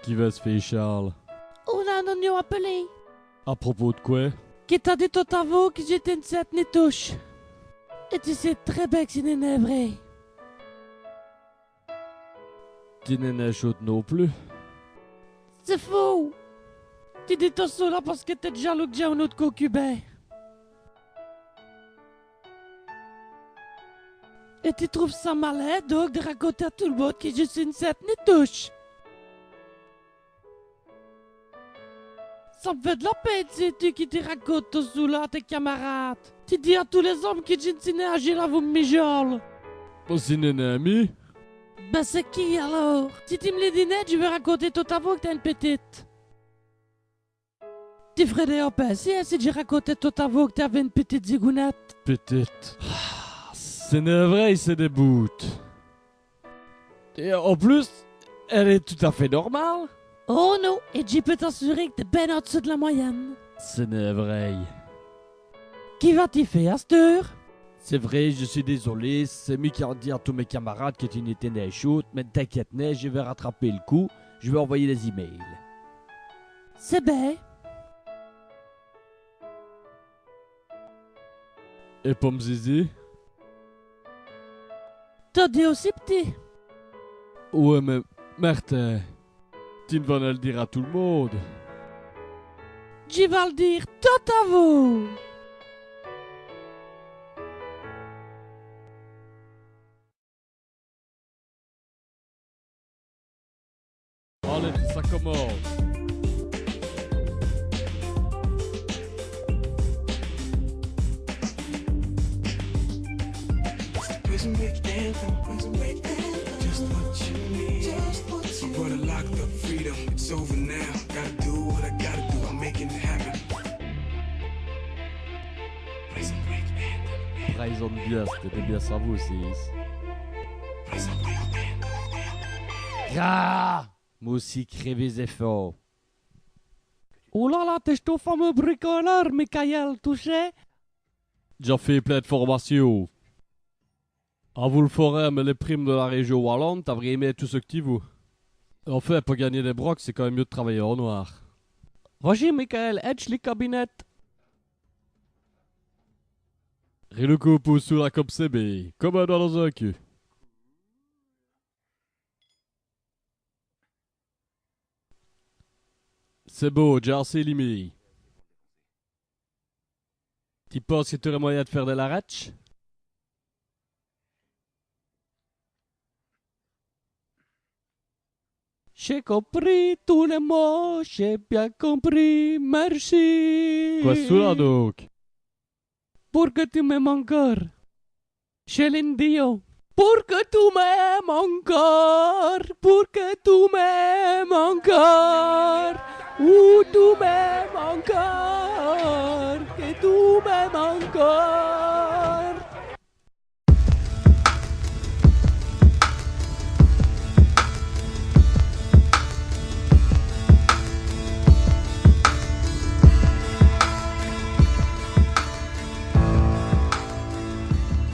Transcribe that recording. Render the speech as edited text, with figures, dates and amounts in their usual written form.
qui va se faire Charles? On a un oignon appelé. À propos de quoi? Qui t'a dit tout à vous que j'étais une cette ni touche. Et tu sais très bien que c'est une vrai. Tu n'es chaude non plus. C'est faux. Tu dis tout cela parce que t'es jaloux que j'ai un autre concubin. Et tu trouves ça malin, donc, de raconter à tout le monde que je suis une cette ni touche. Ça me fait de la peine, sais-tu, qui te raconte tout cela à tes camarades. Tu dis à tous les hommes que je ne suis âgé là, vous me mijolez. C'est une amie? Ben c'est qui alors? Si tu me les dis net, je vais raconter tout à vous que t'es une petite. Tu ferais d'ailleurs penser si je racontais tout à vous que t'avais une petite zigounette. Petite. C'est une vrai, c'est des bouts. Et en plus, elle est tout à fait normale. Oh non, et je peux t'assurer que t'es bien en dessous de la moyenne. C'est une vrai. Qui va-t-il faire à cette heure? C'est vrai, je suis désolé, c'est moi qui ai dit à tous mes camarades que tu n'étais né chaude, mais t'inquiète, je vais rattraper le coup, je vais envoyer des emails. C'est bien. Et Pomme Zizi? T'as dit aussi petit? Ouais, mais Martin, tu ne vas pas le dire à tout le monde. Je vais le dire tout à vous. Allez, ça commence. Prison break anthem, prison break anthem. Just what you need. Just what you need. My brother locked up, freedom. It's over now. Gotta do what I gotta do. I'm making it happen. Prison break anthem. Prison bien, c'était bien ça vous aussi. Prison break anthem. Ah! Moi aussi, crevez efforts. Oh là là, t'es ton fameux bricoleur, Michael, touché? J'ai fait plein de formations. À vous le ferez, mais les primes de la région wallonne, t'as vraiment tout ce que tu veux. En fait, pour gagner des brocs, c'est quand même mieux de travailler en noir. Roger, Michael, edge les cabinets. Rien le coup pousse sur la comme CB, comme un doigt dans un cul. C'est beau, j'ai assez limé. Tu penses que tu aurais moyen de faire de la ratch? J'ai compris tous les mots, j'ai bien compris, merci. Quoi cela donc? Pour que tu m'aimes encore. Chez l'Indio. Pour que tu m'aimes encore.